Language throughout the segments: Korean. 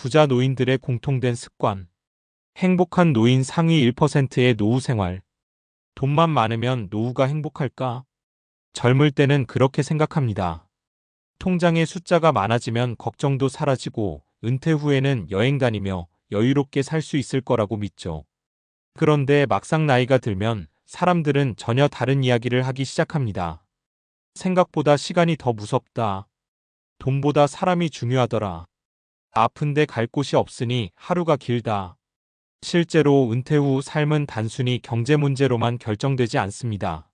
부자 노인들의 공통된 습관. 행복한 노인 상위 1%의 노후 생활. 돈만 많으면 노후가 행복할까? 젊을 때는 그렇게 생각합니다. 통장에 숫자가 많아지면 걱정도 사라지고 은퇴 후에는 여행 다니며 여유롭게 살 수 있을 거라고 믿죠. 그런데 막상 나이가 들면 사람들은 전혀 다른 이야기를 하기 시작합니다. 생각보다 시간이 더 무섭다. 돈보다 사람이 중요하더라. 아픈데 갈 곳이 없으니 하루가 길다. 실제로 은퇴 후 삶은 단순히 경제 문제로만 결정되지 않습니다.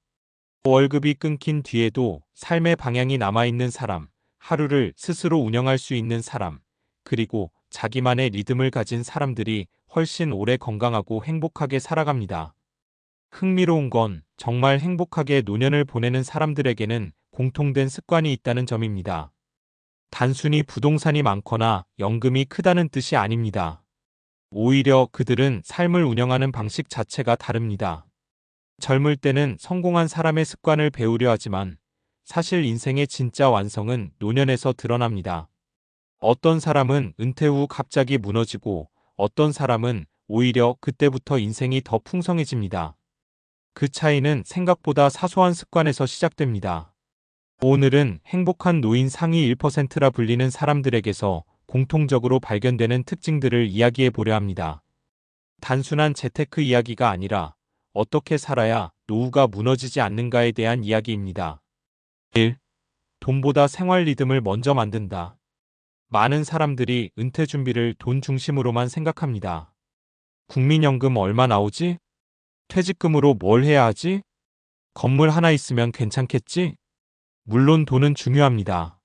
월급이 끊긴 뒤에도 삶의 방향이 남아있는 사람, 하루를 스스로 운영할 수 있는 사람, 그리고 자기만의 리듬을 가진 사람들이 훨씬 오래 건강하고 행복하게 살아갑니다. 흥미로운 건 정말 행복하게 노년을 보내는 사람들에게는 공통된 습관이 있다는 점입니다. 단순히 부동산이 많거나 연금이 크다는 뜻이 아닙니다. 오히려 그들은 삶을 운영하는 방식 자체가 다릅니다. 젊을 때는 성공한 사람의 습관을 배우려 하지만 사실 인생의 진짜 완성은 노년에서 드러납니다. 어떤 사람은 은퇴 후 갑자기 무너지고 어떤 사람은 오히려 그때부터 인생이 더 풍성해집니다. 그 차이는 생각보다 사소한 습관에서 시작됩니다. 오늘은 행복한 노인 상위 1%라 불리는 사람들에게서 공통적으로 발견되는 특징들을 이야기해 보려 합니다. 단순한 재테크 이야기가 아니라 어떻게 살아야 노후가 무너지지 않는가에 대한 이야기입니다. 1. 돈보다 생활 리듬을 먼저 만든다. 많은 사람들이 은퇴 준비를 돈 중심으로만 생각합니다. 국민연금 얼마 나오지? 퇴직금으로 뭘 해야 하지? 건물 하나 있으면 괜찮겠지? 물론 돈은 중요합니다.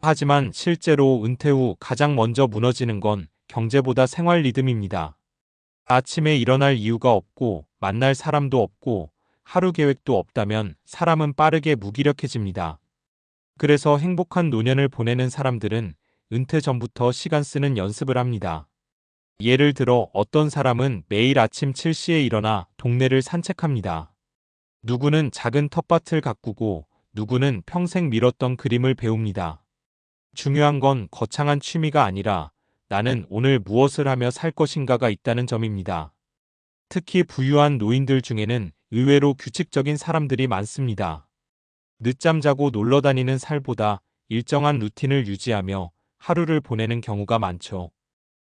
하지만 실제로 은퇴 후 가장 먼저 무너지는 건 경제보다 생활 리듬입니다. 아침에 일어날 이유가 없고 만날 사람도 없고 하루 계획도 없다면 사람은 빠르게 무기력해집니다. 그래서 행복한 노년을 보내는 사람들은 은퇴 전부터 시간 쓰는 연습을 합니다. 예를 들어 어떤 사람은 매일 아침 7시에 일어나 동네를 산책합니다. 누구는 작은 텃밭을 가꾸고 누구는 평생 미뤘던 그림을 배웁니다. 중요한 건 거창한 취미가 아니라 나는 오늘 무엇을 하며 살 것인가가 있다는 점입니다. 특히 부유한 노인들 중에는 의외로 규칙적인 사람들이 많습니다. 늦잠 자고 놀러 다니는 살보다 일정한 루틴을 유지하며 하루를 보내는 경우가 많죠.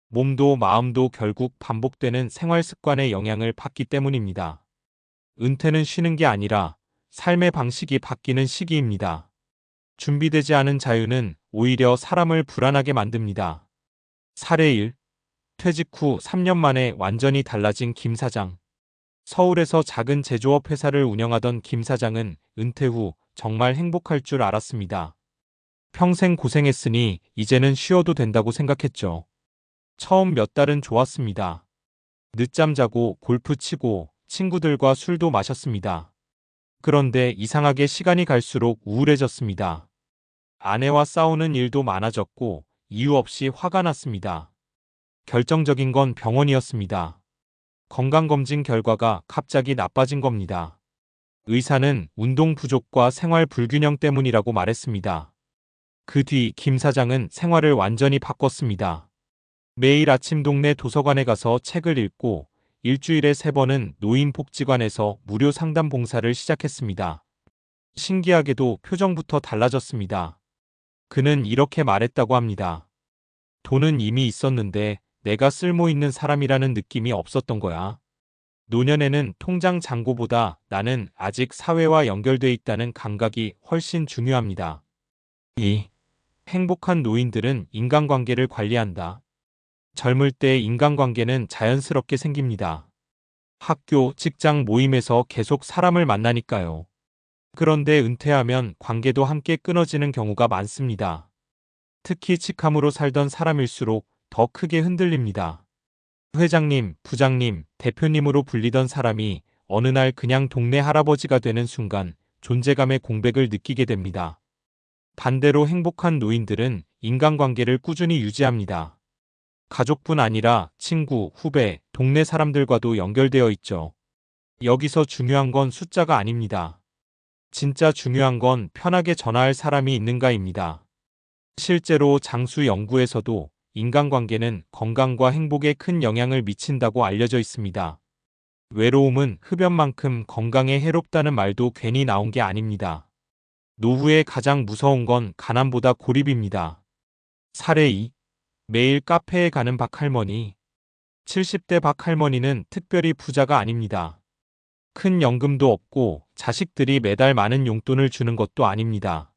몸도 마음도 결국 반복되는 생활 습관의 영향을 받기 때문입니다. 은퇴는 쉬는 게 아니라 삶의 방식이 바뀌는 시기입니다. 준비되지 않은 자유는 오히려 사람을 불안하게 만듭니다. 사례 1. 퇴직 후 3년 만에 완전히 달라진 김 사장. 서울에서 작은 제조업 회사를 운영하던 김 사장은 은퇴 후 정말 행복할 줄 알았습니다. 평생 고생했으니 이제는 쉬어도 된다고 생각했죠. 처음 몇 달은 좋았습니다. 늦잠 자고 골프 치고 친구들과 술도 마셨습니다. 그런데 이상하게 시간이 갈수록 우울해졌습니다. 아내와 싸우는 일도 많아졌고 이유 없이 화가 났습니다. 결정적인 건 병원이었습니다. 건강검진 결과가 갑자기 나빠진 겁니다. 의사는 운동 부족과 생활 불균형 때문이라고 말했습니다. 그 뒤 김 사장은 생활을 완전히 바꿨습니다. 매일 아침 동네 도서관에 가서 책을 읽고 일주일에 3번은 노인복지관에서 무료 상담 봉사를 시작했습니다. 신기하게도 표정부터 달라졌습니다. 그는 이렇게 말했다고 합니다. 돈은 이미 있었는데 내가 쓸모 있는 사람이라는 느낌이 없었던 거야. 노년에는 통장 잔고보다 나는 아직 사회와 연결돼 있다는 감각이 훨씬 중요합니다. 2. 행복한 노인들은 인간관계를 관리한다. 젊을 때 인간관계는 자연스럽게 생깁니다. 학교, 직장 모임에서 계속 사람을 만나니까요. 그런데 은퇴하면 관계도 함께 끊어지는 경우가 많습니다. 특히 직함으로 살던 사람일수록 더 크게 흔들립니다. 회장님, 부장님, 대표님으로 불리던 사람이 어느 날 그냥 동네 할아버지가 되는 순간 존재감의 공백을 느끼게 됩니다. 반대로 행복한 노인들은 인간관계를 꾸준히 유지합니다. 가족뿐 아니라 친구, 후배, 동네 사람들과도 연결되어 있죠. 여기서 중요한 건 숫자가 아닙니다. 진짜 중요한 건 편하게 전화할 사람이 있는가입니다. 실제로 장수 연구에서도 인간관계는 건강과 행복에 큰 영향을 미친다고 알려져 있습니다. 외로움은 흡연만큼 건강에 해롭다는 말도 괜히 나온 게 아닙니다. 노후에 가장 무서운 건 가난보다 고립입니다. 사례 2. 매일 카페에 가는 박할머니. 70대 박할머니는 특별히 부자가 아닙니다. 큰 연금도 없고 자식들이 매달 많은 용돈을 주는 것도 아닙니다.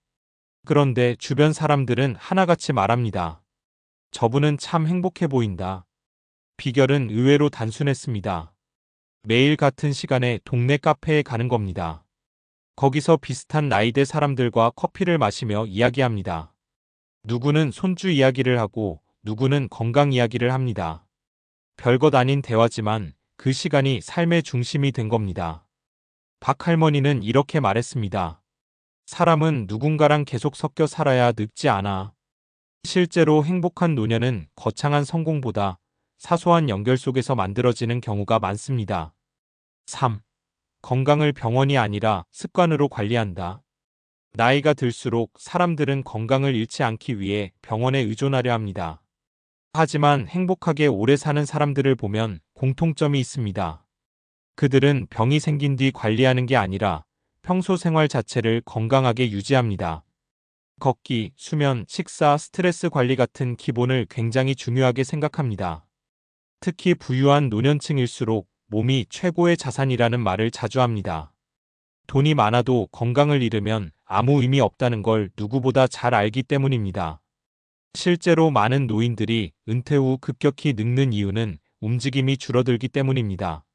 그런데 주변 사람들은 하나같이 말합니다. 저분은 참 행복해 보인다. 비결은 의외로 단순했습니다. 매일 같은 시간에 동네 카페에 가는 겁니다. 거기서 비슷한 나이대 사람들과 커피를 마시며 이야기합니다. 누구는 손주 이야기를 하고 누구는 건강 이야기를 합니다. 별것 아닌 대화지만 그 시간이 삶의 중심이 된 겁니다. 박할머니는 이렇게 말했습니다. 사람은 누군가랑 계속 섞여 살아야 늙지 않아. 실제로 행복한 노년은 거창한 성공보다 사소한 연결 속에서 만들어지는 경우가 많습니다. 3. 건강을 병원이 아니라 습관으로 관리한다. 나이가 들수록 사람들은 건강을 잃지 않기 위해 병원에 의존하려 합니다. 하지만 행복하게 오래 사는 사람들을 보면 공통점이 있습니다. 그들은 병이 생긴 뒤 관리하는 게 아니라 평소 생활 자체를 건강하게 유지합니다. 걷기, 수면, 식사, 스트레스 관리 같은 기본을 굉장히 중요하게 생각합니다. 특히 부유한 노년층일수록 몸이 최고의 자산이라는 말을 자주 합니다. 돈이 많아도 건강을 잃으면 아무 의미 없다는 걸 누구보다 잘 알기 때문입니다. 실제로 많은 노인들이 은퇴 후 급격히 늙는 이유는 움직임이 줄어들기 때문입니다.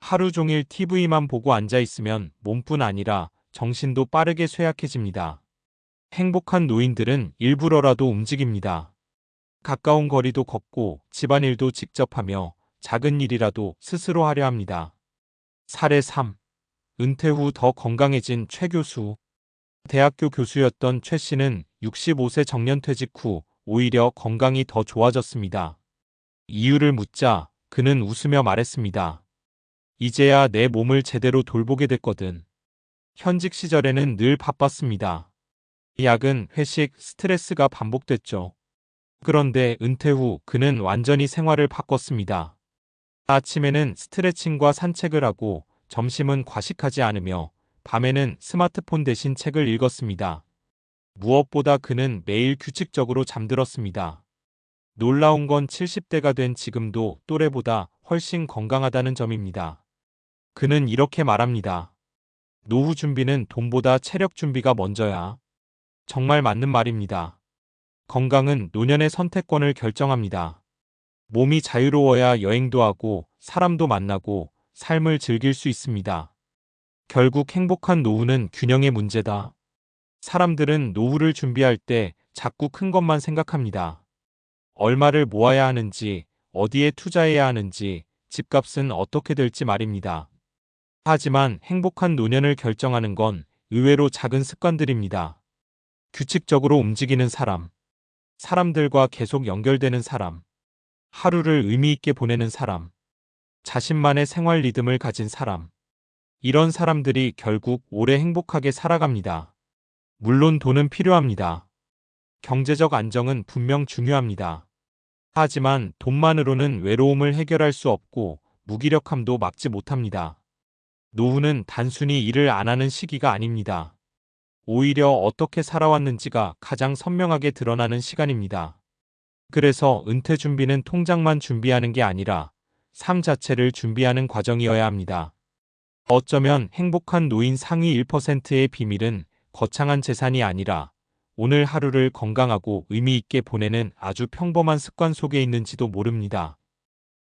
하루 종일 TV만 보고 앉아 있으면 몸뿐 아니라 정신도 빠르게 쇠약해집니다. 행복한 노인들은 일부러라도 움직입니다. 가까운 거리도 걷고 집안일도 직접 하며 작은 일이라도 스스로 하려 합니다. 사례 3. 은퇴 후 더 건강해진 최 교수. 대학교 교수였던 최 씨는 65세 정년퇴직 후 오히려 건강이 더 좋아졌습니다. 이유를 묻자 그는 웃으며 말했습니다. 이제야 내 몸을 제대로 돌보게 됐거든. 현직 시절에는 늘 바빴습니다. 야근, 회식, 스트레스가 반복됐죠. 그런데 은퇴 후 그는 완전히 생활을 바꿨습니다. 아침에는 스트레칭과 산책을 하고 점심은 과식하지 않으며 밤에는 스마트폰 대신 책을 읽었습니다. 무엇보다 그는 매일 규칙적으로 잠들었습니다. 놀라운 건 70대가 된 지금도 또래보다 훨씬 건강하다는 점입니다. 그는 이렇게 말합니다. 노후 준비는 돈보다 체력 준비가 먼저야. 정말 맞는 말입니다. 건강은 노년의 선택권을 결정합니다. 몸이 자유로워야 여행도 하고 사람도 만나고 삶을 즐길 수 있습니다. 결국 행복한 노후는 균형의 문제다. 사람들은 노후를 준비할 때 자꾸 큰 것만 생각합니다. 얼마를 모아야 하는지, 어디에 투자해야 하는지, 집값은 어떻게 될지 말입니다. 하지만 행복한 노년을 결정하는 건 의외로 작은 습관들입니다. 규칙적으로 움직이는 사람, 사람들과 계속 연결되는 사람, 하루를 의미 있게 보내는 사람, 자신만의 생활 리듬을 가진 사람. 이런 사람들이 결국 오래 행복하게 살아갑니다. 물론 돈은 필요합니다. 경제적 안정은 분명 중요합니다. 하지만 돈만으로는 외로움을 해결할 수 없고 무기력함도 막지 못합니다. 노후는 단순히 일을 안 하는 시기가 아닙니다. 오히려 어떻게 살아왔는지가 가장 선명하게 드러나는 시간입니다. 그래서 은퇴 준비는 통장만 준비하는 게 아니라 삶 자체를 준비하는 과정이어야 합니다. 어쩌면 행복한 노인 상위 1%의 비밀은 거창한 재산이 아니라 오늘 하루를 건강하고 의미 있게 보내는 아주 평범한 습관 속에 있는지도 모릅니다.